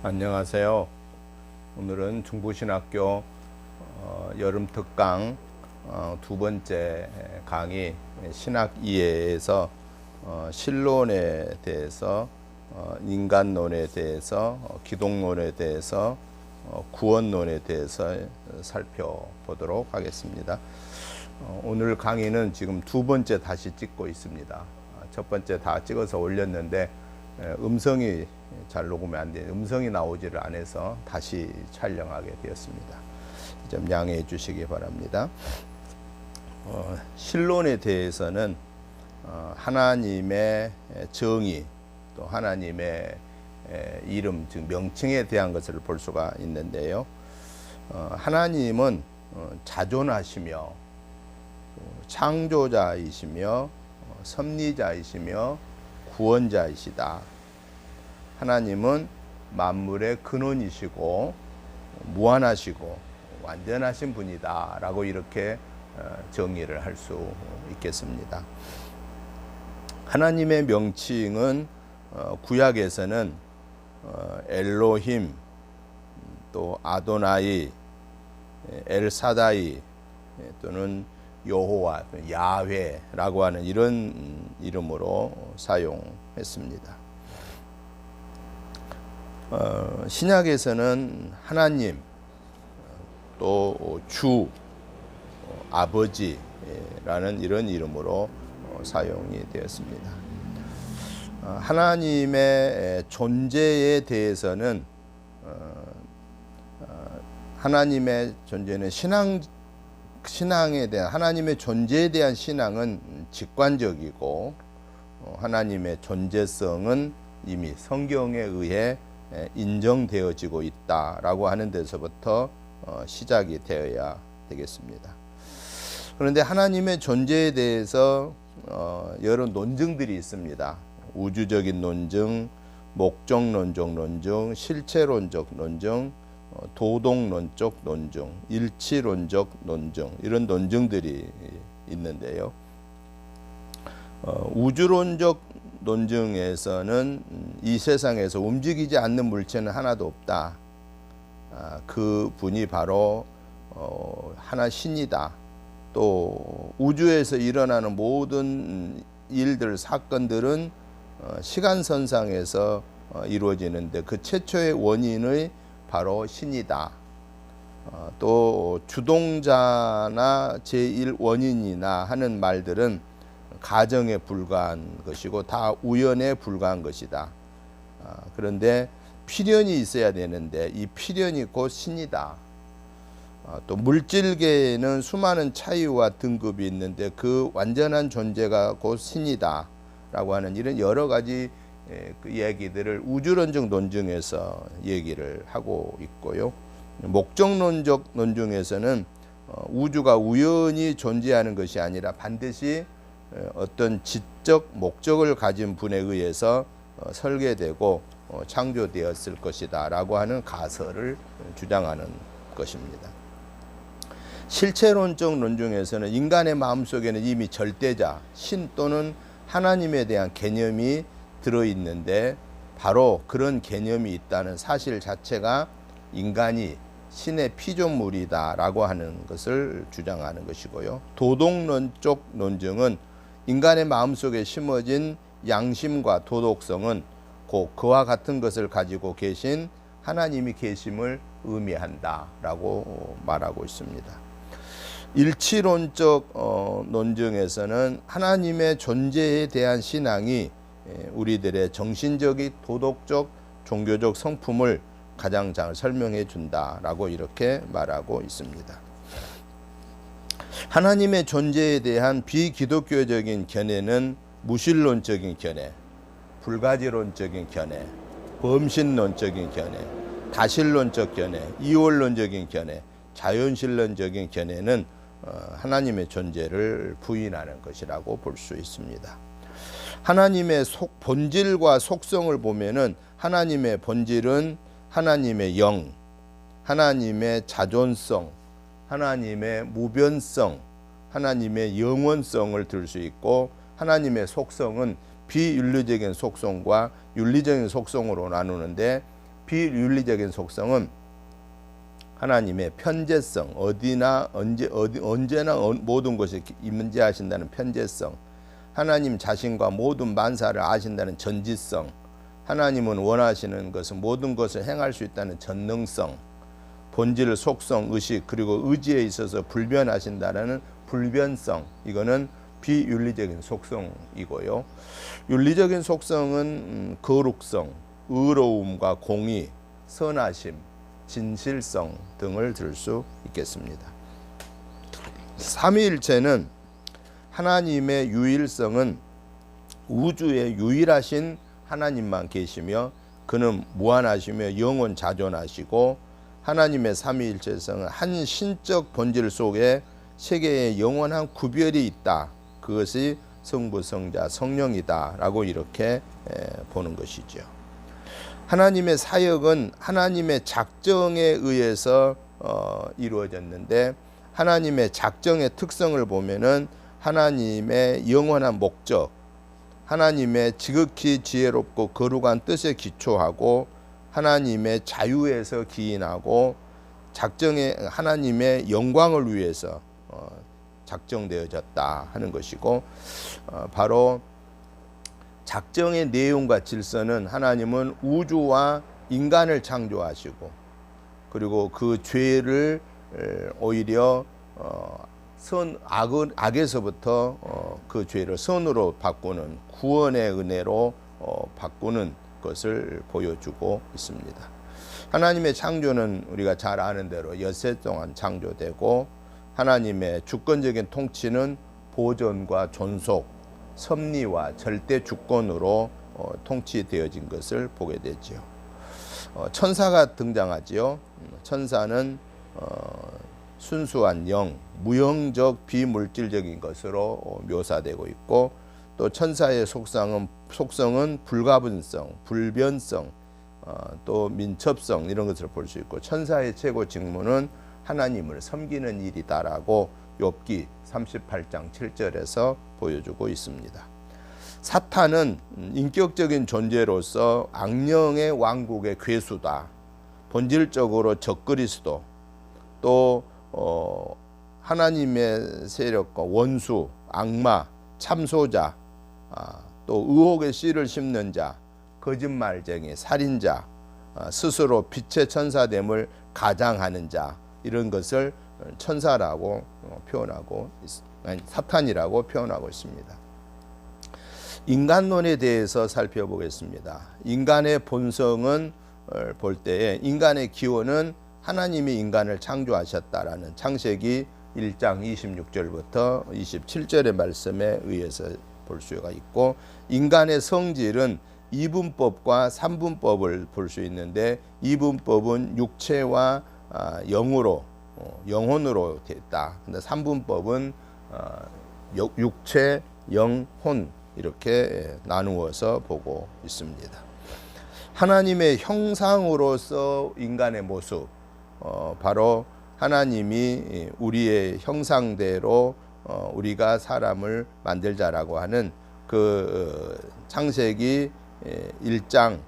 안녕하세요. 오늘은 중부신학교 여름 특강 두 번째 강의 신학 이해에서 신론에 대해서 인간론에 대해서 기독론에 대해서 구원론에 대해서 살펴보도록 하겠습니다. 오늘 강의는 지금 두 번째 다시 찍고 있습니다. 첫 번째 다 찍어서 올렸는데 음성이 잘 녹음이 안 돼, 음성이 나오지를 않아서 다시 촬영하게 되었습니다. 좀 양해해 주시기 바랍니다. 신론에 대해서는 하나님의 정의, 또 하나님의 이름, 즉 명칭에 대한 것을 볼 수가 있는데요. 하나님은 자존하시며 창조자이시며 섭리자이시며 구원자이시다. 하나님은 만물의 근원이시고 무한하시고 완전하신 분이다 라고 이렇게 정의를 할 수 있겠습니다. 하나님의 명칭은 구약에서는 엘로힘, 또 아도나이, 엘사다이 또는 여호와, 야훼라고 하는 이런 이름으로 사용했습니다. 신약에서는 하나님, 또 주, 아버지라는 이런 이름으로 사용이 되었습니다. 하나님의 존재에 대해서는 하나님의 존재는 신앙에 대한 하나님의 존재에 대한 신앙은 직관적이고 하나님의 존재성은 이미 성경에 의해 인정되어지고 있다라고 하는 데서부터 시작이 되어야 되겠습니다. 그런데 하나님의 존재에 대해서 여러 논증들이 있습니다. 우주적인 논증, 목적론적 논증, 실체론적 논증, 도덕론적 논증, 일치론적 논증, 이런 논증들이 있는데요. 우주론적 논증에서는 이 세상에서 움직이지 않는 물체는 하나도 없다. 그 분이 바로 하나 신이다. 또 우주에서 일어나는 모든 일들, 사건들은 시간선상에서 이루어지는데 그 최초의 원인의 바로 신이다. 또 주동자나 제1원인이나 하는 말들은 가정에 불과한 것이고 다 우연에 불과한 것이다. 그런데 필연이 있어야 되는데 이 필연이 곧 신이다. 또 물질계에는 수많은 차이와 등급이 있는데 그 완전한 존재가 곧 신이다 라고 하는 이런 여러 가지 그 이야기들을 우주론적 논증에서 얘기를 하고 있고요. 목적론적 논증에서는 우주가 우연히 존재하는 것이 아니라 반드시 어떤 지적 목적을 가진 분에 의해서 설계되고 창조되었을 것이다 라고 하는 가설을 주장하는 것입니다. 실체론적 논증에서는 인간의 마음속에는 이미 절대자, 신 또는 하나님에 대한 개념이 들어있는데 바로 그런 개념이 있다는 사실 자체가 인간이 신의 피조물이다 라고 하는 것을 주장하는 것이고요. 도덕론적 논증은 인간의 마음속에 심어진 양심과 도덕성은 곧 그와 같은 것을 가지고 계신 하나님이 계심을 의미한다 라고 말하고 있습니다. 일치론적 논증에서는 하나님의 존재에 대한 신앙이 우리들의 정신적인, 도덕적, 종교적 성품을 가장 잘 설명해 준다라고 이렇게 말하고 있습니다. 하나님의 존재에 대한 비기독교적인 견해는 무신론적인 견해, 불가지론적인 견해, 범신론적인 견해, 다신론적 견해, 이원론적인 견해, 자연신론적인 견해는 하나님의 존재를 부인하는 것이라고 볼 수 있습니다. 하나님의 본질과 속성을 보면은 하나님의 본질은 하나님의 영, 하나님의 자존성, 하나님의 무변성, 하나님의 영원성을 들 수 있고 하나님의 속성은 비윤리적인 속성과 윤리적인 속성으로 나누는데 비윤리적인 속성은 하나님의 편재성, 언제나 모든 것에 임재하신다는 편재성, 하나님 자신과 모든 만사를 아신다는 전지성, 하나님은 원하시는 것은 모든 것을 행할 수 있다는 전능성, 본질, 속성, 의식, 그리고 의지에 있어서 불변하신다는 불변성, 이거는 비윤리적인 속성이고요. 윤리적인 속성은 거룩성, 의로움과 공의, 선하심, 진실성 등을 들 수 있겠습니다. 삼위일체는 하나님의 유일성은 우주에 유일하신 하나님만 계시며 그는 무한하시며 영원 자존하시고, 하나님의 삼위일체성은 한 신적 본질 속에 세계의 영원한 구별이 있다. 그것이 성부, 성자, 성령이다 라고 이렇게 보는 것이죠. 하나님의 사역은 하나님의 작정에 의해서 이루어졌는데, 하나님의 작정의 특성을 보면은 하나님의 영원한 목적, 하나님의 지극히 지혜롭고 거룩한 뜻에 기초하고 하나님의 자유에서 기인하고 작정의 하나님의 영광을 위해서 작정되어졌다 하는 것이고, 바로 작정의 내용과 질서는 하나님은 우주와 인간을 창조하시고, 그리고 그 죄를 오히려 악에서부터 그 죄를 선으로 바꾸는 구원의 은혜로 바꾸는 것을 보여주고 있습니다. 하나님의 창조는 우리가 잘 아는 대로 엿새 동안 창조되고, 하나님의 주권적인 통치는 보존과 존속, 섭리와 절대 주권으로 통치되어진 것을 보게 되죠. 천사가 등장하지요. 천사는 순수한 영, 무형적 비물질적인 것으로 묘사되고 있고, 또 천사의 속성은 불가분성, 불변성, 또 민첩성 이런 것을 볼 수 있고, 천사의 최고 직무는 하나님을 섬기는 일이다라고 욥기 38장 7절에서 보여주고 있습니다. 사탄은 인격적인 존재로서 악령의 왕국의 괴수다. 본질적으로 적그리스도, 또 하나님의 세력과 원수, 악마, 참소자, 또 의혹의 씨를 심는 자, 거짓말쟁이, 살인자, 스스로 빛의 천사됨을 가장하는 자, 이런 것을 천사라고 표현하고 사탄이라고 표현하고 있습니다. 인간론에 대해서 살펴보겠습니다. 인간의 본성은 볼 때에 인간의 기원은 하나님이 인간을 창조하셨다라는 창세기 1장 26절부터 27절의 말씀에 의해서 볼 수가 있고, 인간의 성질은 이분법과 삼분법을 볼 수 있는데, 이분법은 육체와 영혼으로 됐다. 근데 삼분법은 육체, 영혼 이렇게 나누어서 보고 있습니다. 하나님의 형상으로서 인간의 모습, 바로 하나님이 우리의 형상대로 우리가 사람을 만들자라고 하는 그 창세기 1장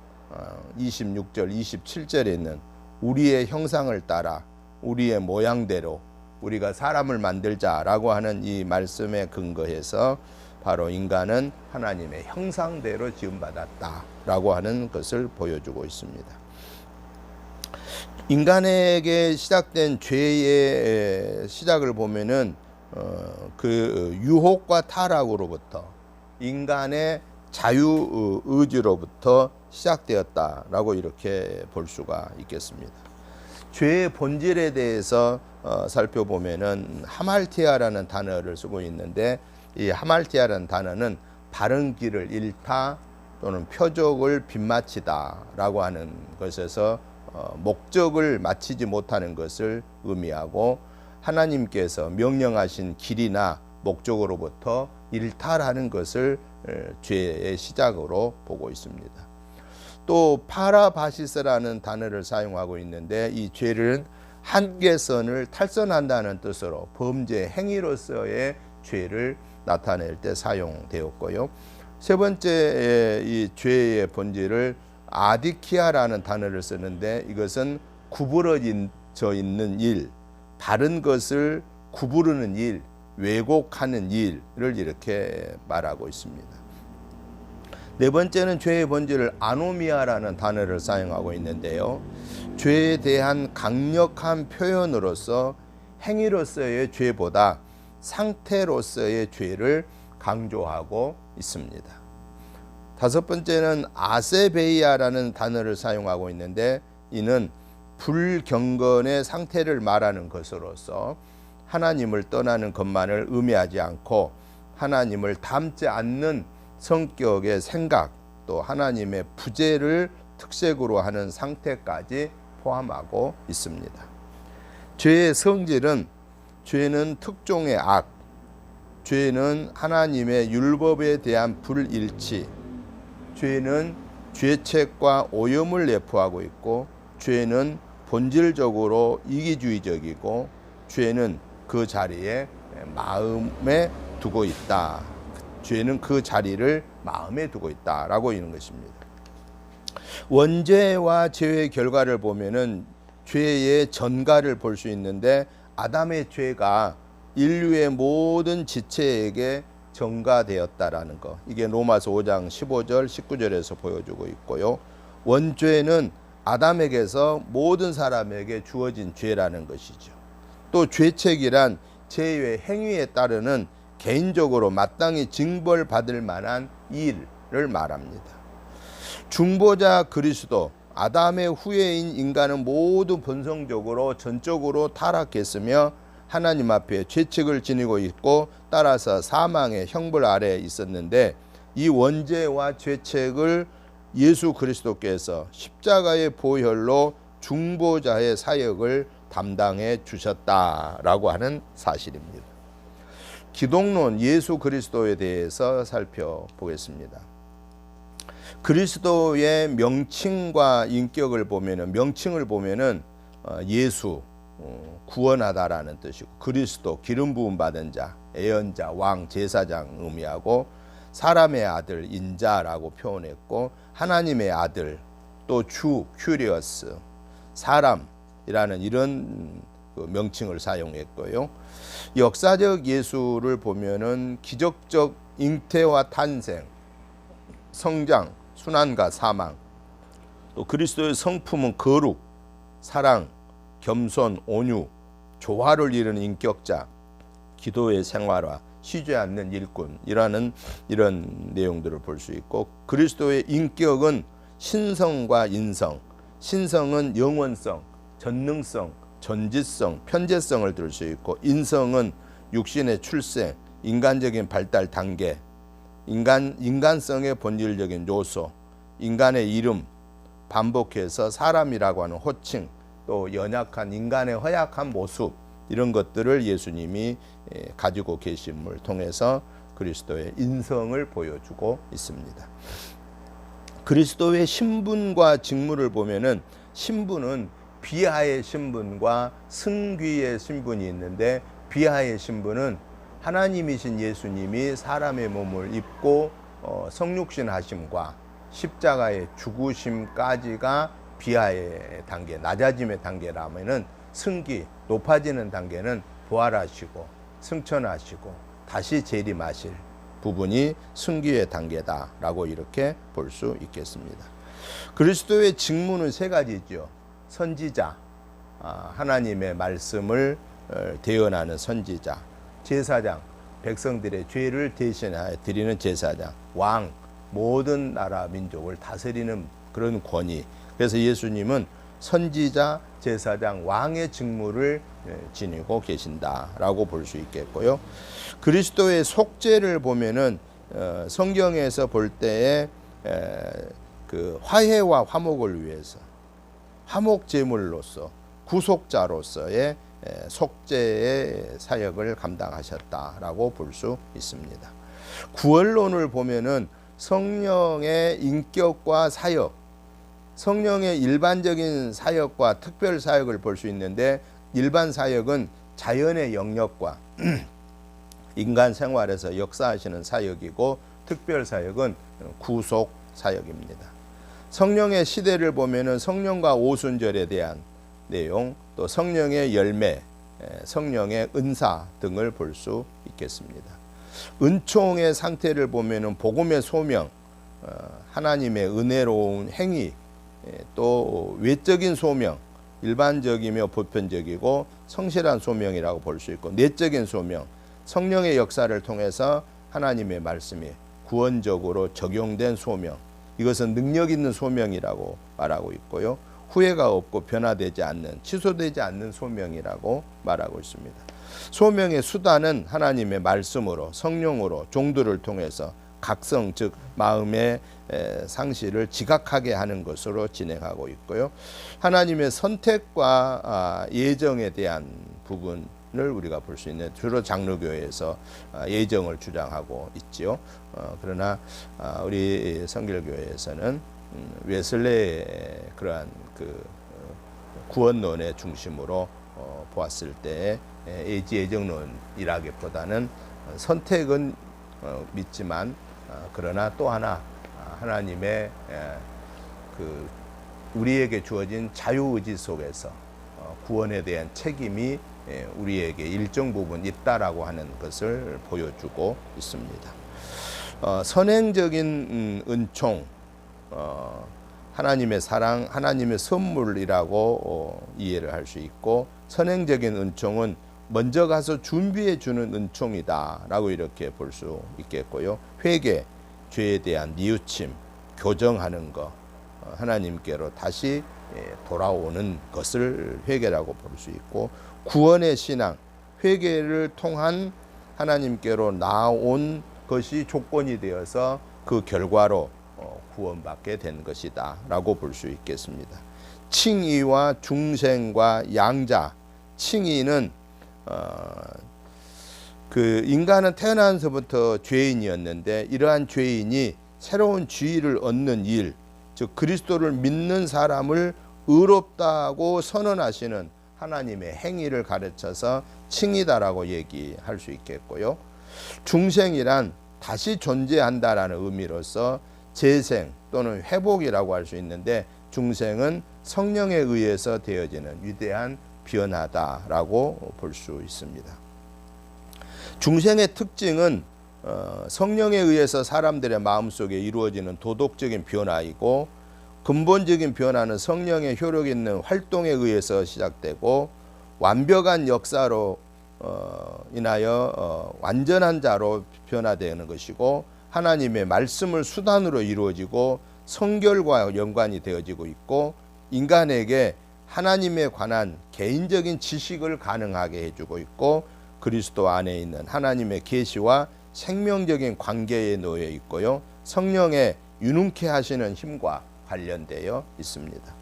26절 27절에 있는 우리의 형상을 따라 우리의 모양대로 우리가 사람을 만들자라고 하는 이 말씀에 근거해서 바로 인간은 하나님의 형상대로 지음받았다라고 하는 것을 보여주고 있습니다. 인간에게 시작된 죄의 시작을 보면은 그 유혹과 타락으로부터 인간의 자유 의지로부터 시작되었다라고 이렇게 볼 수가 있겠습니다. 죄의 본질에 대해서 살펴보면은 하말티아라는 단어를 쓰고 있는데, 이 하말티아라는 단어는 바른 길을 잃다 또는 표적을 빗마치다라고 하는 것에서 목적을 마치지 못하는 것을 의미하고, 하나님께서 명령하신 길이나 목적으로부터 일탈하는 것을 죄의 시작으로 보고 있습니다. 또 파라바시스라는 단어를 사용하고 있는데, 이 죄는 한계선을 탈선한다는 뜻으로 범죄 행위로서의 죄를 나타낼 때 사용되었고요. 세 번째 이 죄의 본질을 아디키아라는 단어를 쓰는데 이것은 구부러져 있는 일, 바른 것을 구부르는 일, 왜곡하는 일을 이렇게 말하고 있습니다. 네 번째는 죄의 본질을 아노미아라는 단어를 사용하고 있는데요. 죄에 대한 강력한 표현으로서 행위로서의 죄보다 상태로서의 죄를 강조하고 있습니다. 다섯 번째는 아세베이아라는 단어를 사용하고 있는데 이는 불경건의 상태를 말하는 것으로서 하나님을 떠나는 것만을 의미하지 않고 하나님을 닮지 않는 성격의 생각, 또 하나님의 부재를 특색으로 하는 상태까지 포함하고 있습니다. 죄의 성질은 죄는 특종의 악, 죄는 하나님의 율법에 대한 불일치, 죄는 죄책과 오염을 내포하고 있고 죄는 본질적으로 이기주의적이고 죄는 그 자리에 마음에 두고 있다. 죄는 그 자리를 마음에 두고 있다라고 있는 것입니다. 원죄와 죄의 결과를 보면은 죄의 전가를 볼 수 있는데 아담의 죄가 인류의 모든 지체에게 전가되었다라는 것. 이게 로마서 5장 15절 19절에서 보여주고 있고요. 원죄는 아담에게서 모든 사람에게 주어진 죄라는 것이죠. 또 죄책이란 죄의 행위에 따르는 개인적으로 마땅히 징벌받을 만한 일을 말합니다. 중보자 그리스도, 아담의 후예인 인간은 모두 본성적으로 전적으로 타락했으며 하나님 앞에 죄책을 지니고 있고 따라서 사망의 형벌 아래에 있었는데 이 원죄와 죄책을 예수 그리스도께서 십자가의 보혈로 중보자의 사역을 담당해 주셨다라고 하는 사실입니다. 기독론 예수 그리스도에 대해서 살펴보겠습니다. 그리스도의 명칭과 인격을 보면은 명칭을 보면은 예수 구원하다라는 뜻이고 그리스도 기름 부음 받은 자, 예언자, 왕, 제사장 의미하고 사람의 아들 인자라고 표현했고 하나님의 아들 또 주 큐리어스 사람이라는 이런 명칭을 사용했고요. 역사적 예수를 보면은 기적적 잉태와 탄생, 성장, 순환과 사망, 또 그리스도의 성품은 거룩, 사랑, 겸손, 온유, 조화를 이루는 인격자, 기도의 생활화, 쉬지 않는 일꾼이라는 이런 내용들을 볼 수 있고 그리스도의 인격은 신성과 인성, 신성은 영원성, 전능성, 전지성, 편재성을 들 수 있고 인성은 육신의 출생, 인간적인 발달 단계, 인간성의 본질적인 요소, 인간의 이름, 반복해서 사람이라고 하는 호칭, 또 연약한 인간의 허약한 모습 이런 것들을 예수님이 가지고 계심을 통해서 그리스도의 인성을 보여주고 있습니다. 그리스도의 신분과 직무를 보면은 신분은 비하의 신분과 승귀의 신분이 있는데 비하의 신분은 하나님이신 예수님이 사람의 몸을 입고 성육신 하심과 십자가의 죽으심까지가 비하의 단계, 낮아짐의 단계라면은 승기, 높아지는 단계는 부활하시고 승천하시고 다시 재림하실 부분이 승기의 단계다라고 이렇게 볼 수 있겠습니다. 그리스도의 직무는 세 가지죠. 선지자, 하나님의 말씀을 대언하는 선지자, 제사장, 백성들의 죄를 대신하여 드리는 제사장, 왕, 모든 나라 민족을 다스리는 그런 권위. 그래서 예수님은 선지자, 제사장, 왕의 직무를 지니고 계신다라고 볼 수 있겠고요. 그리스도의 속죄를 보면은 성경에서 볼 때에 그 화해와 화목을 위해서 화목 제물로서 구속자로서의 속죄의 사역을 감당하셨다라고 볼 수 있습니다. 구원론을 보면은 성령의 인격과 사역, 성령의 일반적인 사역과 특별 사역을 볼 수 있는데 일반 사역은 자연의 영역과 인간 생활에서 역사하시는 사역이고 특별 사역은 구속 사역입니다. 성령의 시대를 보면은 성령과 오순절에 대한 내용, 또 성령의 열매, 성령의 은사 등을 볼 수 있겠습니다. 은총의 상태를 보면은 복음의 소명, 하나님의 은혜로운 행위, 또 외적인 소명, 일반적이며 보편적이고 성실한 소명이라고 볼 수 있고, 내적인 소명, 성령의 역사를 통해서 하나님의 말씀이 구원적으로 적용된 소명, 이것은 능력 있는 소명이라고 말하고 있고요. 후회가 없고 변화되지 않는, 취소되지 않는 소명이라고 말하고 있습니다. 소명의 수단은 하나님의 말씀으로, 성령으로, 종들을 통해서 각성, 즉 마음의 상실을 지각하게 하는 것으로 진행하고 있고요. 하나님의 선택과 예정에 대한 부분을 우리가 볼 수 있는, 주로 장로교회에서 예정을 주장하고 있지요. 그러나 우리 성결교회에서는 웨슬레의 그러한 그 구원론의 중심으로 보았을 때 예정론이라기보다는 선택은 믿지만, 그러나 또 하나 하나님의 그 우리에게 주어진 자유의지 속에서 구원에 대한 책임이 우리에게 일정 부분 있다라고 하는 것을 보여주고 있습니다. 선행적인 은총, 하나님의 사랑, 하나님의 선물이라고 이해를 할 수 있고, 선행적인 은총은 먼저 가서 준비해 주는 은총이다라고 이렇게 볼 수 있겠고요. 회개, 죄에 대한 뉘우침, 교정하는 것, 하나님께로 다시 돌아오는 것을 회개라고 볼 수 있고, 구원의 신앙, 회개를 통한 하나님께로 나온 것이 조건이 되어서 그 결과로 구원받게 된 것이다 라고 볼 수 있겠습니다. 칭의와 중생과 양자, 칭의는 그 인간은 태어나서부터 죄인이었는데, 이러한 죄인이 새로운 지위를 얻는 일, 즉 그리스도를 믿는 사람을 의롭다고 선언하시는 하나님의 행위를 가르쳐서 칭의다라고 얘기할 수 있겠고요. 중생이란 다시 존재한다라는 의미로서 재생 또는 회복이라고 할 수 있는데, 중생은 성령에 의해서 되어지는 위대한 변화다라고 볼 수 있습니다. 중생의 특징은 성령에 의해서 사람들의 마음속에 이루어지는 도덕적인 변화이고, 근본적인 변화는 성령의 효력 있는 활동에 의해서 시작되고, 완벽한 역사로 인하여 완전한 자로 변화되는 것이고, 하나님의 말씀을 수단으로 이루어지고 성결과 연관이 되어지고 있고, 인간에게 하나님에 관한 개인적인 지식을 가능하게 해주고 있고, 그리스도 안에 있는 하나님의 계시와 생명적인 관계에 놓여 있고요. 성령의 유능케 하시는 힘과 관련되어 있습니다.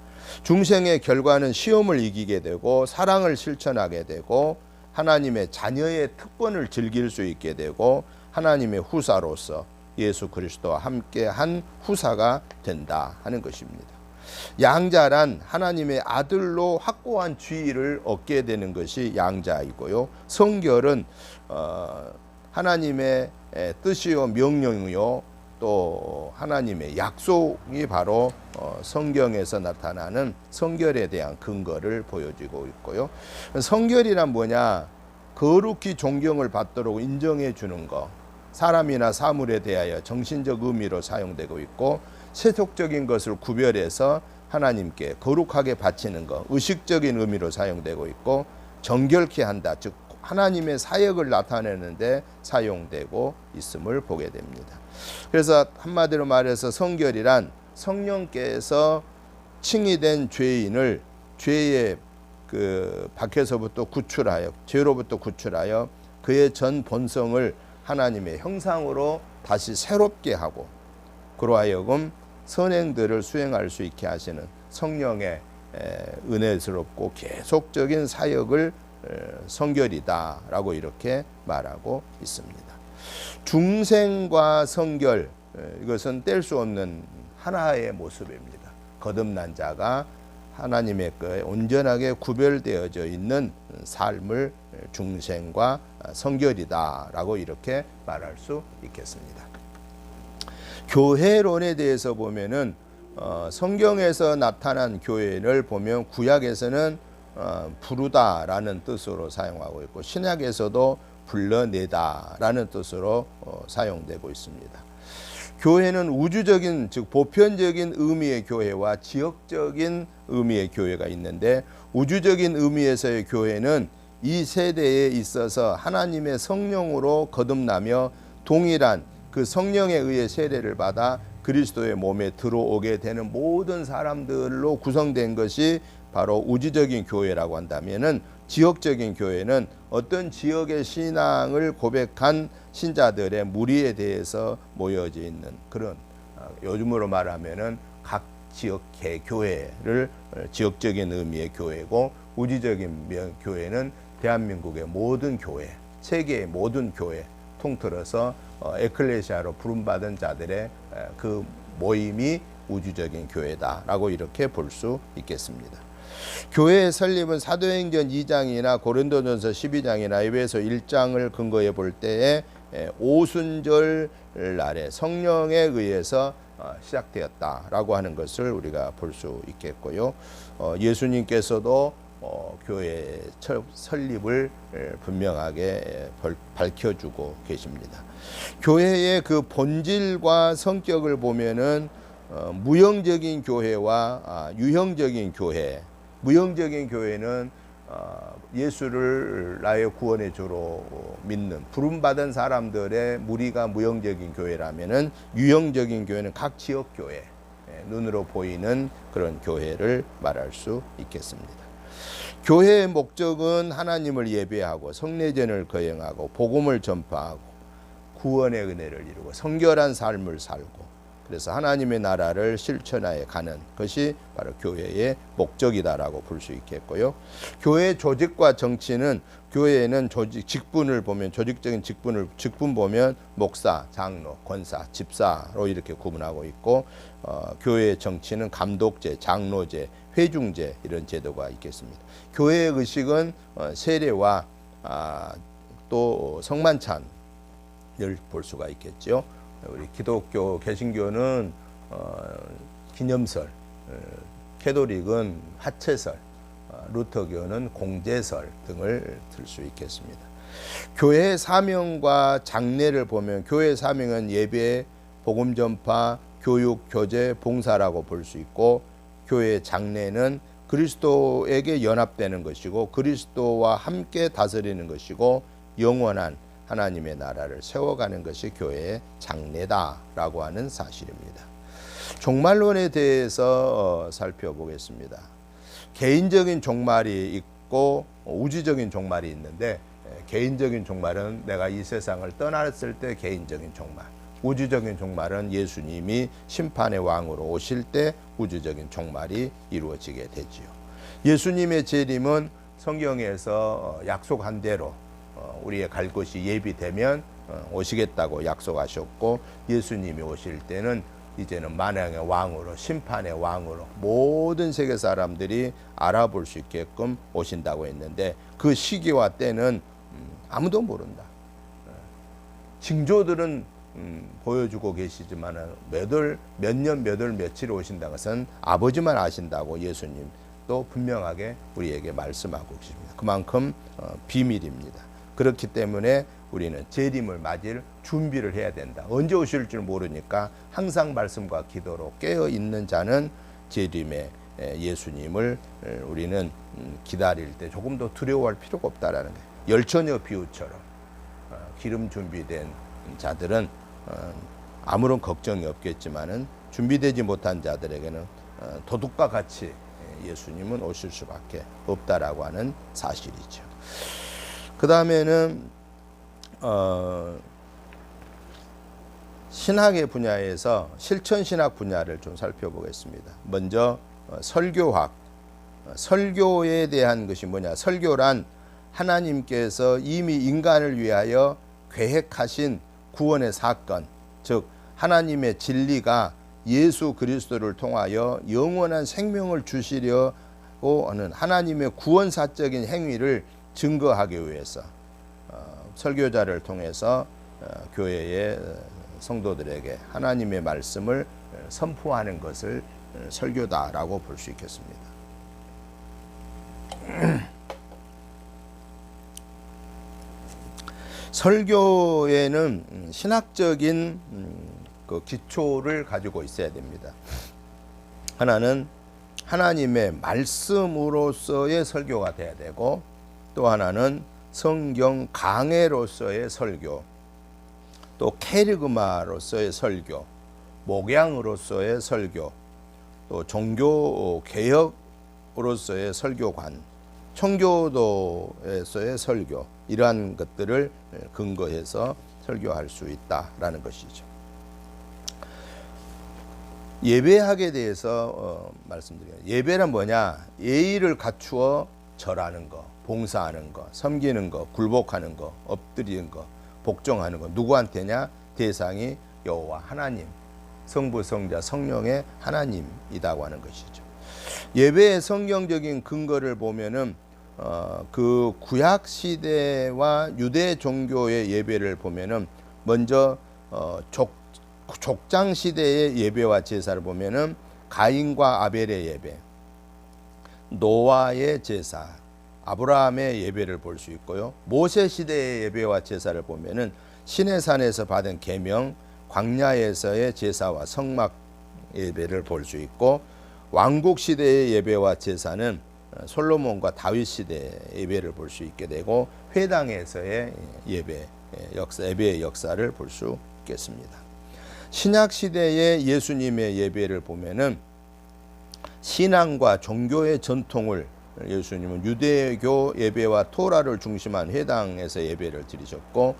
중생의 결과는 시험을 이기게 되고, 사랑을 실천하게 되고, 하나님의 자녀의 특권을 즐길 수 있게 되고, 하나님의 후사로서 예수 그리스도와 함께한 후사가 된다 하는 것입니다. 양자란 하나님의 아들로 확고한 지위를 얻게 되는 것이 양자이고요. 성결은 하나님의 뜻이요 명령이요 또 하나님의 약속이 바로 성경에서 나타나는 성결에 대한 근거를 보여주고 있고요. 성결이란 뭐냐? 거룩히 존경을 받도록 인정해 주는 것, 사람이나 사물에 대하여 정신적 의미로 사용되고 있고, 세속적인 것을 구별해서 하나님께 거룩하게 바치는 것, 의식적인 의미로 사용되고 있고, 정결케 한다, 즉 하나님의 사역을 나타내는 데 사용되고 있음을 보게 됩니다. 그래서 한마디로 말해서 성결이란 성령께서 칭의된 죄인을 죄의 그 박해서부터 구출하여, 죄로부터 구출하여 그의 전 본성을 하나님의 형상으로 다시 새롭게 하고, 그로 하여금 선행들을 수행할 수 있게 하시는 성령의 은혜스럽고 계속적인 사역을 성결이다라고 이렇게 말하고 있습니다. 중생과 성결, 이것은 뗄 수 없는 하나의 모습입니다. 거듭난 자가 하나님의 것에 온전하게 구별되어져 있는 삶을 중생과 성결이다라고 이렇게 말할 수 있겠습니다. 교회론에 대해서 보면은 성경에서 나타난 교회를 보면 구약에서는 부르다라는 뜻으로 사용하고 있고 신약에서도 불러내다라는 뜻으로 사용되고 있습니다. 교회는 우주적인 즉 보편적인 의미의 교회와 지역적인 의미의 교회가 있는데 우주적인 의미에서의 교회는 이 세대에 있어서 하나님의 성령으로 거듭나며 동일한 그 성령에 의해 세례를 받아 그리스도의 몸에 들어오게 되는 모든 사람들로 구성된 것이 바로 우주적인 교회라고 한다면은 지역적인 교회는 어떤 지역의 신앙을 고백한 신자들의 무리에 대해서 모여져 있는 그런 요즘으로 말하면은 각 지역 개교회를 지역적인 의미의 교회고 우주적인 교회는 대한민국의 모든 교회, 세계의 모든 교회 통틀어서 에클레시아로 부름받은 자들의 그 모임이 우주적인 교회다라고 이렇게 볼 수 있겠습니다. 교회의 설립은 사도행전 2장이나 고린도전서 12장이나 에베소 1장을 근거해 볼 때에 오순절 날에 성령에 의해서 시작되었다라고 하는 것을 우리가 볼 수 있겠고요. 예수님께서도 교회 설립을 분명하게 밝혀주고 계십니다. 교회의 그 본질과 성격을 보면은 무형적인 교회와 유형적인 교회. 무형적인 교회는 예수를 나의 구원의 주로 믿는 부름받은 사람들의 무리가 무형적인 교회라면은 유형적인 교회는 각 지역 교회, 눈으로 보이는 그런 교회를 말할 수 있겠습니다. 교회의 목적은 하나님을 예배하고 성례전을 거행하고 복음을 전파하고 구원의 은혜를 이루고 성결한 삶을 살고 그래서 하나님의 나라를 실천하여 가는 것이 바로 교회의 목적이다라고 볼 수 있겠고요. 교회의 조직과 정치는 교회에는 직분을 보면 조직적인 직분 보면 목사, 장로, 권사, 집사로 이렇게 구분하고 있고 교회의 정치는 감독제, 장로제, 회중제 이런 제도가 있겠습니다. 교회의 의식은 세례와 또 성만찬을 볼 수가 있겠죠. 우리 기독교 개신교는 기념설, 캐톨릭은 하체설, 루터교는 공제설 등을 들 수 있겠습니다. 교회의 사명과 장례를 보면 교회의 사명은 예배, 복음 전파, 교육, 교제, 봉사라고 볼 수 있고 교회의 장례는 그리스도에게 연합되는 것이고 그리스도와 함께 다스리는 것이고 영원한 하나님의 나라를 세워가는 것이 교회의 장례다라고 하는 사실입니다. 종말론에 대해서 살펴보겠습니다. 개인적인 종말이 있고 우주적인 종말이 있는데 개인적인 종말은 내가 이 세상을 떠났을 때 개인적인 종말, 우주적인 종말은 예수님이 심판의 왕으로 오실 때 우주적인 종말이 이루어지게 되지요. 예수님의 재림은 성경에서 약속한 대로 우리의 갈 곳이 예비되면 오시겠다고 약속하셨고 예수님이 오실 때는 이제는 만왕의 왕으로 심판의 왕으로 모든 세계 사람들이 알아볼 수 있게끔 오신다고 했는데 그 시기와 때는 아무도 모른다. 징조들은 보여주고 계시지만 몇 년, 몇 월, 며칠 오신다는 것은 아버지만 아신다고 예수님도 분명하게 우리에게 말씀하고 계십니다. 그만큼 비밀입니다. 그렇기 때문에 우리는 재림을 맞을 준비를 해야 된다. 언제 오실 줄 모르니까 항상 말씀과 기도로 깨어 있는 자는 재림의 예수님을 우리는 기다릴 때 조금 더 두려워할 필요가 없다라는 거예요. 열처녀 비유처럼 기름 준비된 자들은 아무런 걱정이 없겠지만은 준비되지 못한 자들에게는 도둑과 같이 예수님은 오실 수밖에 없다라고 하는 사실이죠. 그 다음에는 신학의 분야에서 실천신학 분야를 좀 살펴보겠습니다. 먼저 설교학, 설교에 대한 것이 뭐냐. 설교란 하나님께서 이미 인간을 위하여 계획하신 구원의 사건, 즉 하나님의 진리가 예수 그리스도를 통하여 영원한 생명을 주시려고 하는 하나님의 구원사적인 행위를 증거하기 위해서 설교자를 통해서 교회의 성도들에게 하나님의 말씀을 선포하는 것을 설교다라고 볼 수 있겠습니다. 설교에는 신학적인 그 기초를 가지고 있어야 됩니다. 하나는 하나님의 말씀으로서의 설교가 돼야 되고, 또 하나는 성경 강해로서의 설교, 또 캐리그마로서의 설교, 목양으로서의 설교, 또 종교 개혁으로서의 설교관, 청교도에서의 설교, 이러한 것들을 근거해서 설교할 수 있다라는 것이죠. 예배학에 대해서 말씀드려요. 예배란 뭐냐? 예의를 갖추어 절하는 거, 봉사하는 거, 섬기는 거, 굴복하는 거, 엎드리는 거, 복종하는 거. 누구한테냐? 대상이 여호와 하나님, 성부, 성자, 성령의 하나님이라고 하는 것이죠. 예배의 성경적인 근거를 보면은 그 구약 시대와 유대 종교의 예배를 보면은 먼저 족장 시대의 예배와 제사를 보면은 가인과 아벨의 예배, 노아의 제사, 아브라함의 예배를 볼 수 있고요. 모세 시대의 예배와 제사를 보면은 시내산에서 받은 계명, 광야에서의 제사와 성막 예배를 볼 수 있고, 왕국 시대의 예배와 제사는 솔로몬과 다윗 시대의 예배를 볼 수 있게 되고, 회당에서의 예배의 역사를 볼 수 있겠습니다. 신약 시대의 예수님의 예배를 보면은 신앙과 종교의 전통을, 예수님은 유대교 예배와 토라를 중심한 회당에서 예배를 드리셨고,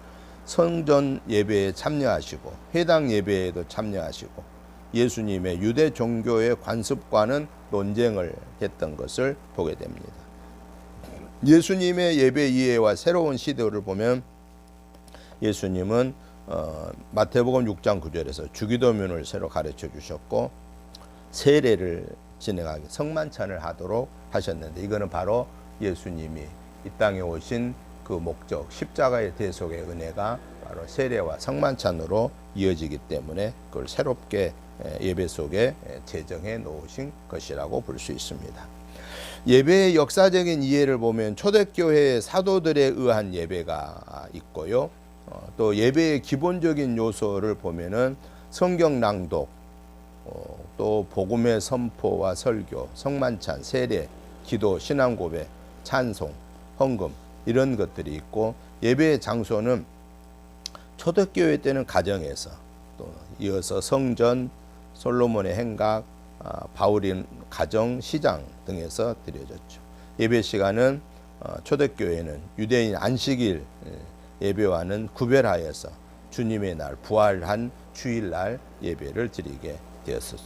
성전 예배에 참여하시고 회당 예배에도 참여하시고, 예수님의 유대 종교의 관습과는 논쟁을 했던 것을 보게 됩니다. 예수님의 예배 이해와 새로운 시도를 보면 예수님은 마태복음 6장 9절에서 주기도문을 새로 가르쳐 주셨고, 세례를 진행하기, 성만찬을 하도록 하셨는데, 이거는 바로 예수님이 이 땅에 오신 그 목적, 십자가의 대속의 은혜가 바로 세례와 성만찬으로 이어지기 때문에 그걸 새롭게 예배 속에 제정해 놓으신 것이라고 볼 수 있습니다. 예배의 역사적인 이해를 보면 초대교회의 사도들에 의한 예배가 있고요. 또 예배의 기본적인 요소를 보면은 성경 낭독, 또 복음의 선포와 설교, 성만찬, 세례, 기도, 신앙 고백, 찬송, 헌금, 이런 것들이 있고, 예배의 장소는 초대교회 때는 가정에서, 또 이어서 성전, 솔로몬의 행각, 바울인 가정, 시장 등에서 드려졌죠. 예배 시간은 초대교회는 유대인 안식일 예배와는 구별하여서 주님의 날, 부활한 주일날 예배를 드리게 되었었죠.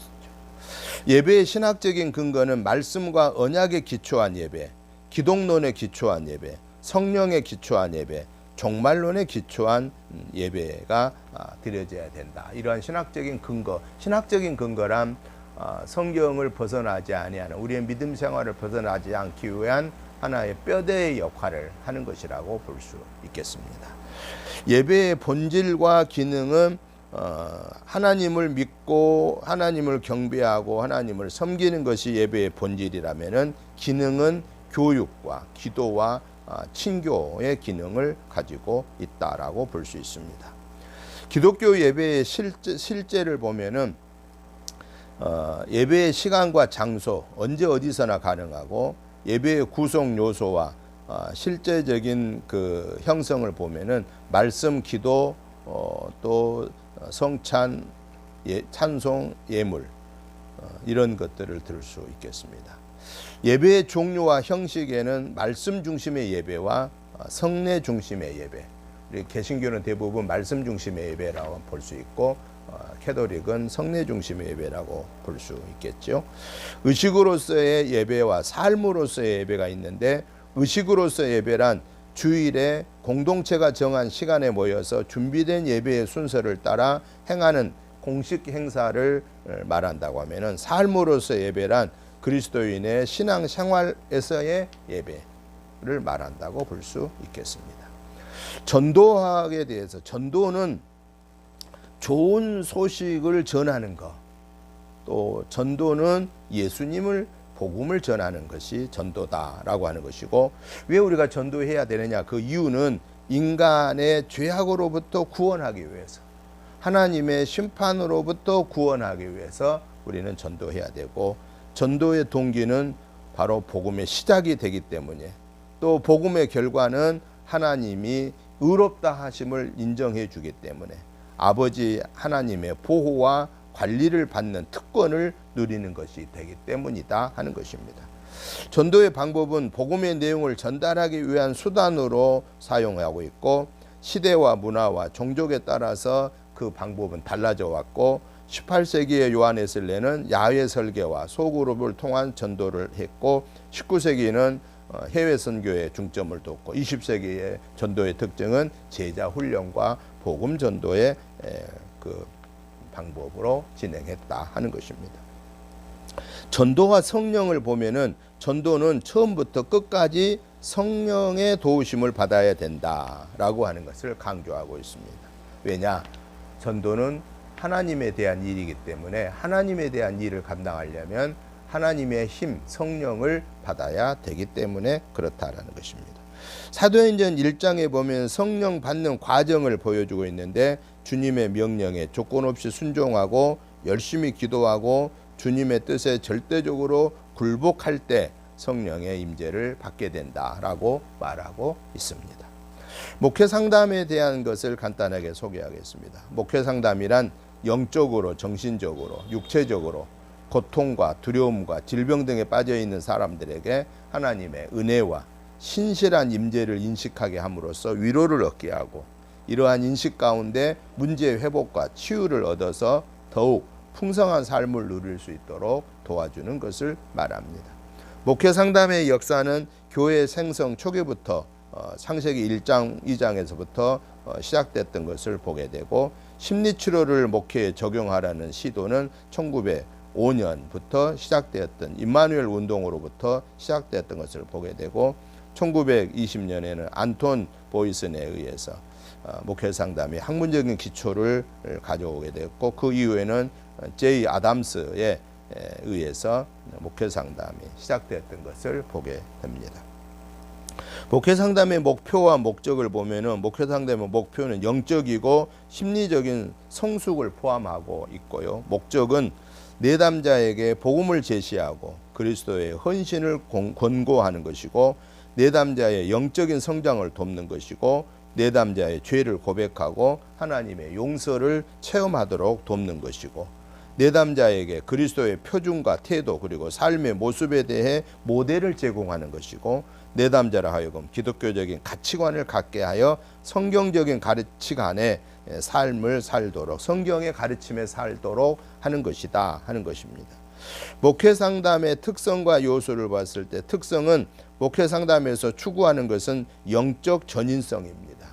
예배의 신학적인 근거는 말씀과 언약에 기초한 예배, 기독론에 기초한 예배, 성령에 기초한 예배, 종말론에 기초한 예배가 드려져야 된다. 이러한 신학적인 근거, 신학적인 근거란 성경을 벗어나지 아니하는, 우리의 믿음 생활을 벗어나지 않기 위한 하나의 뼈대의 역할을 하는 것이라고 볼 수 있겠습니다. 예배의 본질과 기능은 하나님을 믿고 하나님을 경배하고 하나님을 섬기는 것이 예배의 본질이라면은, 기능은 교육과 기도와 친교의 기능을 가지고 있다라고 볼 수 있습니다. 기독교 예배의 실제를 보면은 예배의 시간과 장소, 언제 어디서나 가능하고, 예배의 구성 요소와 실제적인 그 형성을 보면은 말씀, 기도, 또 성찬, 찬송, 예물, 이런 것들을 들을 수 있겠습니다. 예배의 종류와 형식에는 말씀 중심의 예배와 성례 중심의 예배, 우리 개신교는 대부분 말씀 중심의 예배라고 볼 수 있고, 캐톨릭은 성례 중심의 예배라고 볼 수 있겠죠. 의식으로서의 예배와 삶으로서의 예배가 있는데, 의식으로서의 예배란 주일에 공동체가 정한 시간에 모여서 준비된 예배의 순서를 따라 행하는 공식 행사를 말한다고 하면은, 삶으로서의 예배란 그리스도인의 신앙 생활에서의 예배를 말한다고 볼 수 있겠습니다. 전도학에 대해서, 전도는 좋은 소식을 전하는 것, 또 전도는 예수님을 복음을 전하는 것이 전도다라고 하는 것이고, 왜 우리가 전도해야 되느냐? 그 이유는 인간의 죄악으로부터 구원하기 위해서, 하나님의 심판으로부터 구원하기 위해서 우리는 전도해야 되고, 전도의 동기는 바로 복음의 시작이 되기 때문에, 또 복음의 결과는 하나님이 의롭다 하심을 인정해 주기 때문에 아버지 하나님의 보호와 관리를 받는 특권을 누리는 것이 되기 때문이다 하는 것입니다. 전도의 방법은 복음의 내용을 전달하기 위한 수단으로 사용하고 있고, 시대와 문화와 종족에 따라서 그 방법은 달라져 왔고, 18세기의 요한 웨슬레는 야외 설계와 소그룹을 통한 전도를 했고, 19세기는 해외 선교에 중점을 뒀고, 20세기의 전도의 특징은 제자 훈련과 복음 전도의 그 방법으로 진행했다 하는 것입니다. 전도와 성령을 보면은, 전도는 처음부터 끝까지 성령의 도우심을 받아야 된다라고 하는 것을 강조하고 있습니다. 왜냐? 전도는 하나님에 대한 일이기 때문에 하나님에 대한 일을 감당하려면 하나님의 힘, 성령을 받아야 되기 때문에 그렇다라는 것입니다. 사도행전 1장에 보면 성령 받는 과정을 보여주고 있는데, 주님의 명령에 조건 없이 순종하고 열심히 기도하고 주님의 뜻에 절대적으로 굴복할 때 성령의 임재를 받게 된다라고 말하고 있습니다. 목회 상담에 대한 것을 간단하게 소개하겠습니다. 목회 상담이란 영적으로, 정신적으로, 육체적으로 고통과 두려움과 질병 등에 빠져 있는 사람들에게 하나님의 은혜와 신실한 임재를 인식하게 함으로써 위로를 얻게 하고, 이러한 인식 가운데 문제 회복과 치유를 얻어서 더욱 풍성한 삶을 누릴 수 있도록 도와주는 것을 말합니다. 목회 상담의 역사는 교회 생성 초기부터 창세기 1장, 2장에서부터 시작됐던 것을 보게 되고, 심리치료를 목회에 적용하라는 시도는 1905년부터 시작되었던 임마누엘 운동으로부터 시작되었던 것을 보게 되고, 1920년에는 안톤 보이슨에 의해서 목회 상담이 학문적인 기초를 가져오게 되었고, 그 이후에는 제이 아담스에 의해서 목회 상담이 시작되었던 것을 보게 됩니다. 목회 상담의 목표와 목적을 보면은, 목회 상담의 목표는 영적이고 심리적인 성숙을 포함하고 있고요. 목적은 내담자에게 복음을 제시하고 그리스도의 헌신을 권고하는 것이고, 내담자의 영적인 성장을 돕는 것이고, 내담자의 죄를 고백하고 하나님의 용서를 체험하도록 돕는 것이고, 내담자에게 그리스도의 표준과 태도 그리고 삶의 모습에 대해 모델을 제공하는 것이고, 내담자라 하여금 기독교적인 가치관을 갖게 하여 성경적인 가치관의 삶을 살도록, 성경의 가르침에 살도록 하는 것이다 하는 것입니다. 목회 상담의 특성과 요소를 봤을 때, 특성은 목회 상담에서 추구하는 것은 영적 전인성입니다.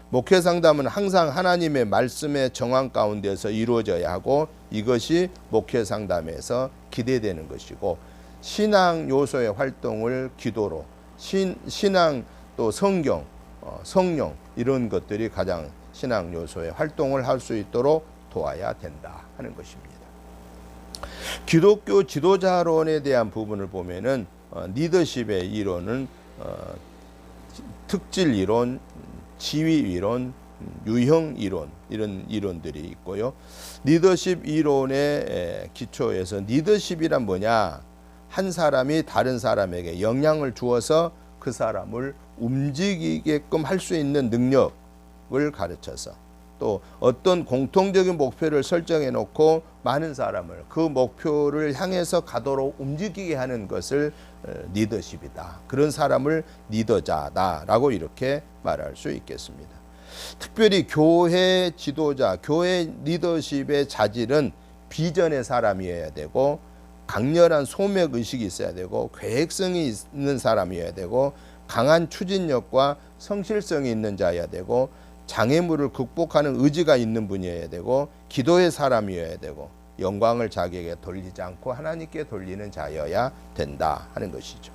목회 상담은 항상 하나님의 말씀의 정황 가운데서 이루어져야 하고, 이것이 목회 상담에서 기대되는 것이고, 신앙 요소의 활동을 기도로, 신앙 또 성경, 성령, 이런 것들이 가장 신앙 요소의 활동을 할 수 있도록 도와야 된다 하는 것입니다. 기독교 지도자론에 대한 부분을 보면은, 리더십의 이론은 특질 이론, 지위 이론, 유형 이론, 이런 이론들이 있고요. 리더십 이론의 기초에서 리더십이란 뭐냐? 한 사람이 다른 사람에게 영향을 주어서 그 사람을 움직이게끔 할 수 있는 능력을 가르쳐서, 또 어떤 공통적인 목표를 설정해 놓고 많은 사람을 그 목표를 향해서 가도록 움직이게 하는 것을 리더십이다. 그런 사람을 리더자다라고 이렇게 말할 수 있겠습니다. 특별히 교회 지도자, 교회 리더십의 자질은 비전의 사람이어야 되고, 강렬한 소명 의식이 있어야 되고, 계획성이 있는 사람이어야 되고, 강한 추진력과 성실성이 있는 자여야 되고, 장애물을 극복하는 의지가 있는 분이어야 되고, 기도의 사람이어야 되고, 영광을 자기에게 돌리지 않고 하나님께 돌리는 자여야 된다 하는 것이죠.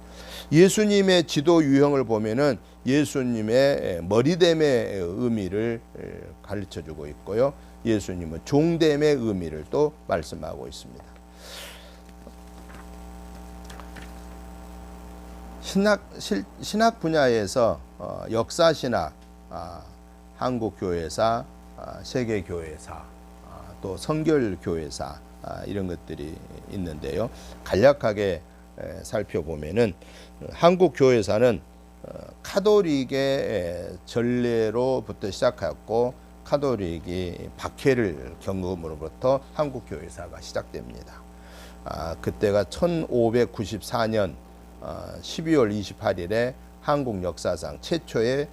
예수님의 지도 유형을 보면은 예수님의 머리됨의 의미를 가르쳐주고 있고요. 예수님은 종됨의 의미를 또 말씀하고 있습니다. 신학 분야에서 역사 신학, 한국 교회사, 세계 교회사, 또 성결 교회사 이런 것들이 있는데요. 간략하게 살펴보면은 한국 교회사는 카톨릭의 전례로부터 시작하였고 카톨릭이 박해를 경험으로부터 한국 교회사가 시작됩니다. 그때가 1594년 12월 28일에 한국 역사상 최초의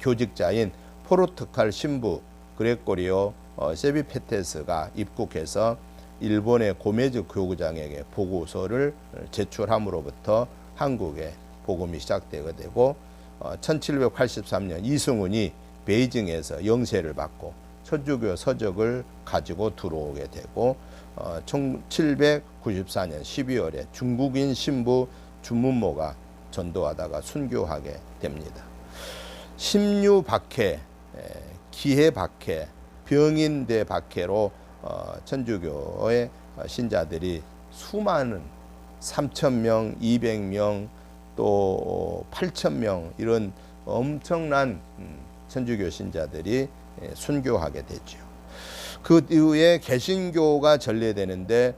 교직자인 포르투갈 신부 그레고리오 세비페테스가 입국해서 일본의 고메즈 교구장에게 보고서를 제출함으로부터 한국에 복음이 시작되게 되고 1783년 이승훈이 베이징에서 영세를 받고 천주교 서적을 가지고 들어오게 되고 1794년 12월에 중국인 신부 주문모가 전도하다가 순교하게 됩니다. 심유 박해, 기해 박해, 병인대 박해로 천주교의 신자들이 수많은 3,000명, 200명, 또 8,000명 이런 엄청난 천주교 신자들이 순교하게 되죠. 그 이후에 개신교가 전래되는데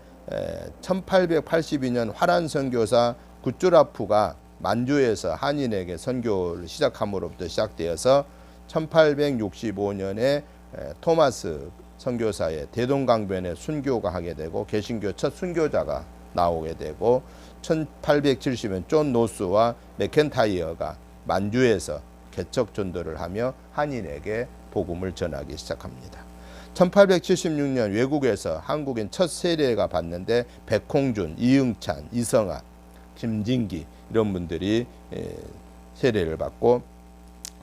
1882년 화란 선교사 구쭈라프가 만주에서 한인에게 선교를 시작함으로부터 시작되어서 1865년에 토마스 선교사의 대동강변에 순교가 하게 되고 개신교 첫 순교자가 나오게 되고 1870년 존 노스와 맥켄타이어가 만주에서 개척 전도를 하며 한인에게 복음을 전하기 시작합니다. 1876년 외국에서 한국인 첫 세례가 받는데 백홍준, 이응찬, 이성아, 김진기 이런 분들이 세례를 받고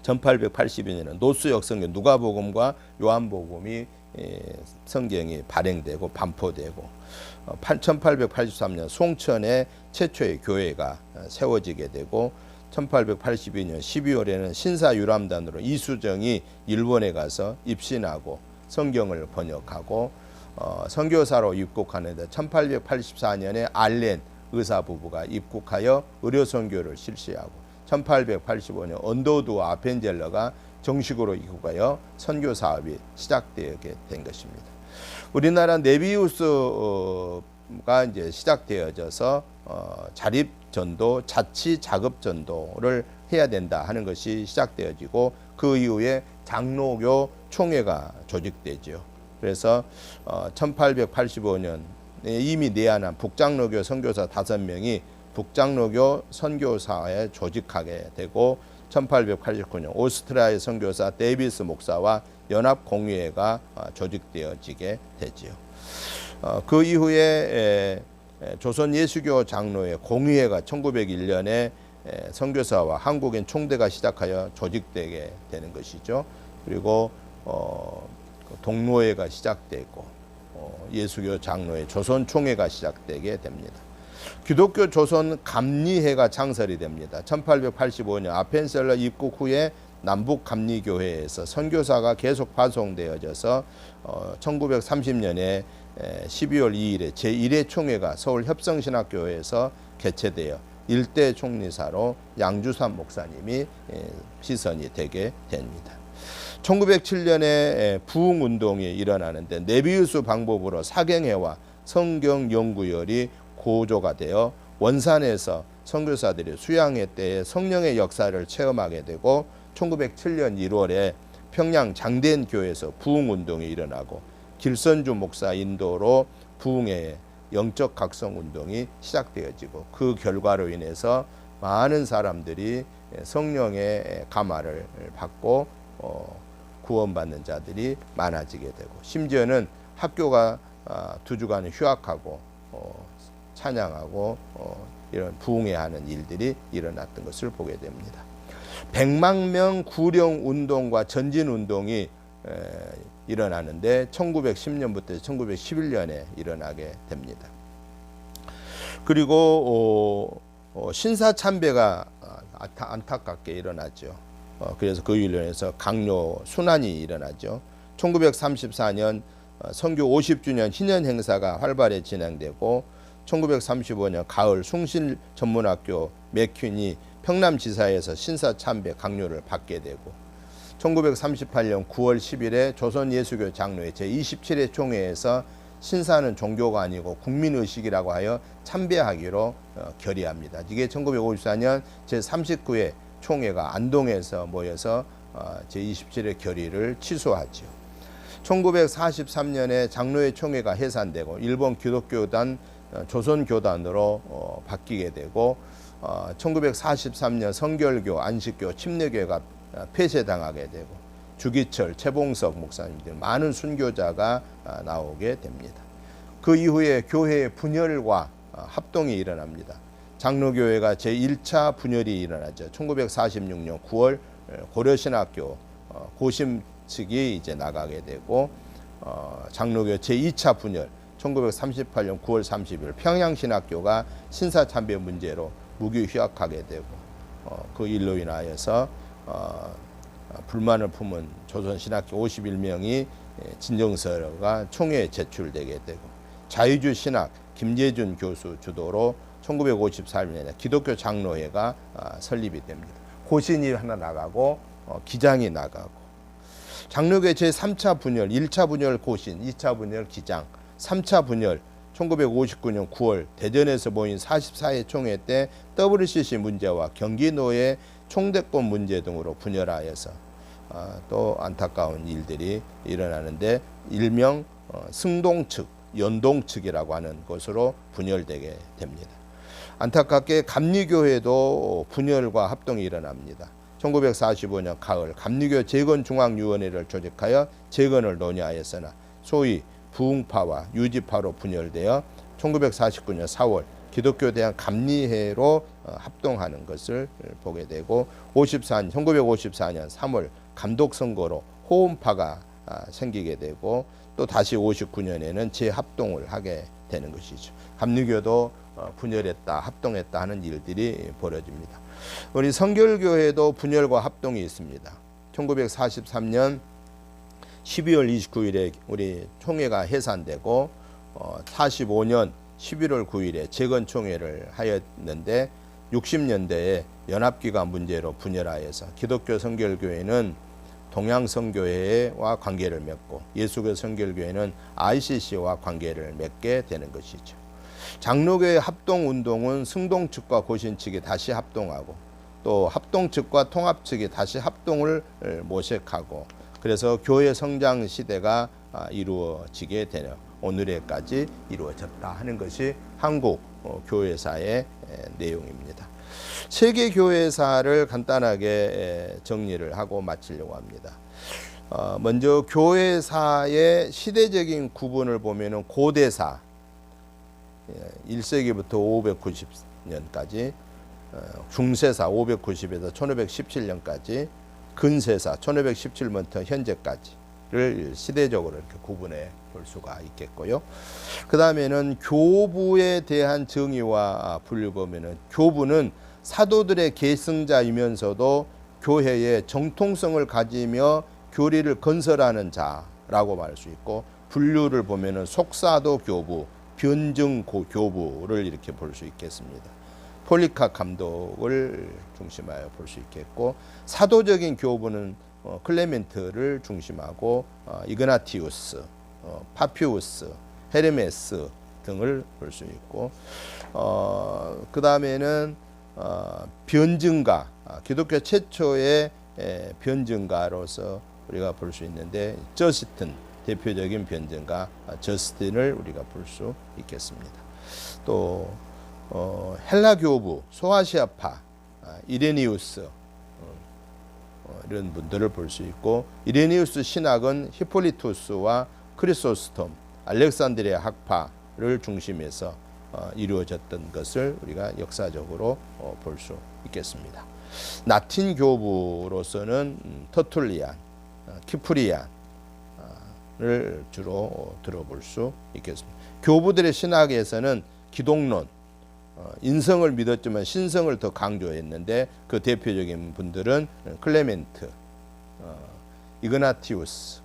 1882년에는 노수역 성경 누가복음과 요한복음이 성경이 발행되고 반포되고 1883년 송천에 최초의 교회가 세워지게 되고 1882년 12월에는 신사유람단으로 이수정이 일본에 가서 입신하고 성경을 번역하고 선교사로 입국하는데 1884년에 알렌 의사 부부가 입국하여 의료 선교를 실시하고 1885년 언더우드와 아펜젤러가 정식으로 입국하여 선교 사업이 시작되게 된 것입니다. 우리나라 네비우스가 이제 시작되어져서 자립 전도, 자치 자급 전도를 해야 된다 하는 것이 시작되어지고 그 이후에 장로교 총회가 조직되죠. 그래서 1885년 이미 내한한 북장로교 선교사 5명이 북장로교 선교사에 조직하게 되고 1889년 오스트리아의 선교사 데이비스 목사와 연합공의회가 조직되어지게 되지요. 그 이후에 조선 예수교 장로회 공의회가 1901년에 선교사와 한국인 총대가 시작하여 조직되게 되는 것이죠. 그리고 동로회가 시작되고 예수교 장로회 조선 총회가 시작되게 됩니다. 기독교 조선 감리회가 창설이 됩니다. 1885년 아펜셀러 입국 후에 남북 감리교회에서 선교사가 계속 파송되어져서 1930년에 12월 2일에 제1회 총회가 서울 협성신학교회에서 개최되어 일대 총리사로 양주삼 목사님이 시선이 되게 됩니다. 1907년에 부흥운동이 일어나는데 네비우스 방법으로 사경회와 성경연구열이 고조가 되어 원산에서 선교사들이 수양회 때에 성령의 역사를 체험하게 되고 1907년 1월에 평양 장대인교회에서 부흥운동이 일어나고 길선주 목사 인도로 부흥회의 영적 각성운동이 시작되어지고 그 결과로 인해서 많은 사람들이 성령의 감화를 받고 구원받는 자들이 많아지게 되고 심지어는 학교가 2주간 휴학하고 찬양하고 이런 부흥회하는 일들이 일어났던 것을 보게 됩니다. 100만 구령 운동과 전진 운동이 일어나는데 1910년부터 1911년에 일어나게 됩니다. 그리고 신사참배가 안타깝게 일어나죠. 그래서 그 일련에서 강요 순환이 일어나죠. 1934년 선교 50주년 희년 행사가 활발히 진행되고 1935년 가을 숭실전문학교 맥퀸이 평남지사에서 신사참배 강요를 받게 되고 1938년 9월 10일에 조선예수교 장로회 제27회 총회에서 신사는 종교가 아니고 국민의식이라고 하여 참배하기로 결의합니다. 이게 1954년 제39회 총회가 안동에서 모여서 제27회 결의를 취소하지요. 1943년에 장로회 총회가 해산되고 일본 기독교단 조선교단으로 바뀌게 되고 1943년 성결교, 안식교, 침례교회가 폐쇄당하게 되고 주기철, 최봉석 목사님 등 많은 순교자가 나오게 됩니다. 그 이후에 교회의 분열과 합동이 일어납니다. 장로교회가 제1차 분열이 일어나죠. 1946년 9월 고려신학교 고심 측이 이제 나가게 되고 장로교 제2차 분열 1938년 9월 30일 평양신학교가 신사참배 문제로 무기휴학하게 되고 그 일로 인하여서 불만을 품은 조선신학교 51명이 진정서가 총회에 제출되게 되고 자유주 신학 김재준 교수 주도로 1954년에 기독교 장로회가 설립이 됩니다. 고신이 하나 나가고 기장이 나가고 장로교 제3차 분열, 1차 분열 고신, 2차 분열 기장, 3차 분열 1959년 9월 대전에서 모인 44회 총회 때 WCC 문제와 경기노예 총대권 문제 등으로 분열하여서 또 안타까운 일들이 일어나는데 일명 승동측, 연동측이라고 하는 것으로 분열되게 됩니다. 안타깝게 감리교회도 분열과 합동이 일어납니다. 1945년 가을 감리교 재건중앙위원회를 조직하여 재건을 논의하였으나 소위 부흥파와 유지파로 분열되어 1949년 4월 기독교 대한 감리회로 합동하는 것을 보게 되고 1954년 3월 감독선거로 호음파가 생기게 되고 또 다시 59년에는 재합동을 하게 되는 것이죠. 감리교도 분열했다, 합동했다 하는 일들이 벌어집니다. 우리 성결교회도 분열과 합동이 있습니다. 1943년 12월 29일에 우리 총회가 해산되고 45년 11월 9일에 재건총회를 하였는데 60년대에 연합기관 문제로 분열하여서 기독교 성결교회는 동양성교회와 관계를 맺고 예수교 성결교회는 ICC와 관계를 맺게 되는 것이죠. 장로교회 합동운동은 승동 측과 고신 측이 다시 합동하고 또 합동 측과 통합 측이 다시 합동을 모색하고 그래서 교회 성장 시대가 이루어지게 되는 오늘에까지 이루어졌다 하는 것이 한국 교회사의 내용입니다. 세계 교회사를 간단하게 정리를 하고 마치려고 합니다. 먼저 교회사의 시대적인 구분을 보면은 고대사 1세기부터 590년까지, 중세사 590에서 1517년까지, 근세사 1517년부터 현재까지를 시대적으로 이렇게 구분해 볼 수가 있겠고요. 그 다음에는 교부에 대한 정의와 분류 보면은 교부는 사도들의 계승자이면서도 교회의 정통성을 가지며 교리를 건설하는 자라고 말할 수 있고, 분류를 보면은 속사도 교부, 변증 교부를 이렇게 볼 수 있겠습니다. 폴리카 감독을 중심하여 볼 수 있겠고, 사도적인 교부는 클레멘트를 중심하고 이그나티우스, 파피우스, 헤르메스 등을 볼 수 있고, 그 다음에는 변증가, 기독교 최초의 변증가로서 우리가 볼 수 있는데 저스틴, 대표적인 변증가 저스틴을 우리가 볼 수 있겠습니다. 또 헬라 교부, 소아시아파, 이레니우스 이런 분들을 볼 수 있고, 이레니우스 신학은 히폴리투스와 크리소스톰, 알렉산드리아 학파를 중심해서 이루어졌던 것을 우리가 역사적으로 볼 수 있겠습니다. 라틴 교부로서는 터툴리안, 키프리안을 주로 들어볼 수 있겠습니다. 교부들의 신학에서는 기독론, 인성을 믿었지만 신성을 더 강조했는데 그 대표적인 분들은 클레멘트, 이그나티우스,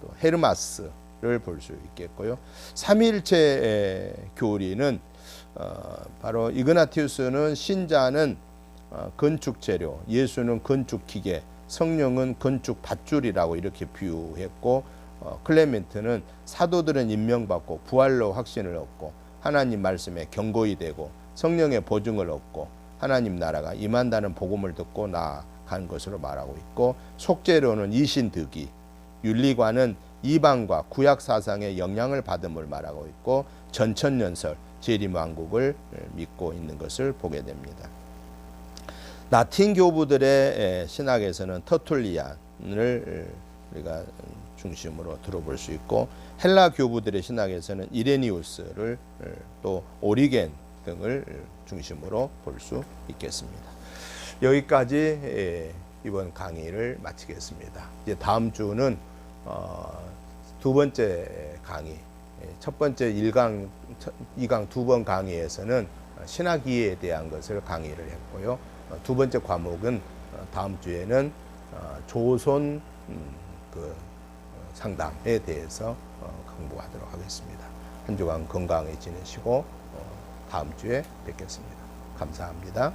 또 헤르마스를 볼 수 있겠고요. 삼위일체 교리는 바로 이그나티우스는 신자는 건축 재료, 예수는 건축 기계, 성령은 건축 밧줄이라고 이렇게 비유했고, 클레멘트는 사도들은 임명받고 부활로 확신을 얻고 하나님 말씀에 경고히 되고 성령의 보증을 얻고 하나님 나라가 임한다는 복음을 듣고 나아간 것으로 말하고 있고, 속죄료는 이신득이, 윤리관은 이방과 구약 사상의 영향을 받음을 말하고 있고, 전천년설 재림왕국을 믿고 있는 것을 보게 됩니다. 라틴 교부들의 신학에서는 터툴리안을 우리가 중심으로 들어볼 수 있고, 헬라 교부들의 신학에서는 이레니우스를 또 오리겐 등을 중심으로 볼 수 있겠습니다. 여기까지 이번 강의를 마치겠습니다. 이제 다음 주는 두 번째 강의, 첫 번째 1강, 2강 두 번 강의에서는 신학이해에 대한 것을 강의를 했고요. 두 번째 과목은 다음 주에는 조선 상담에 대해서 공부하도록 하겠습니다. 한 주간 건강히 지내시고 다음 주에 뵙겠습니다. 감사합니다.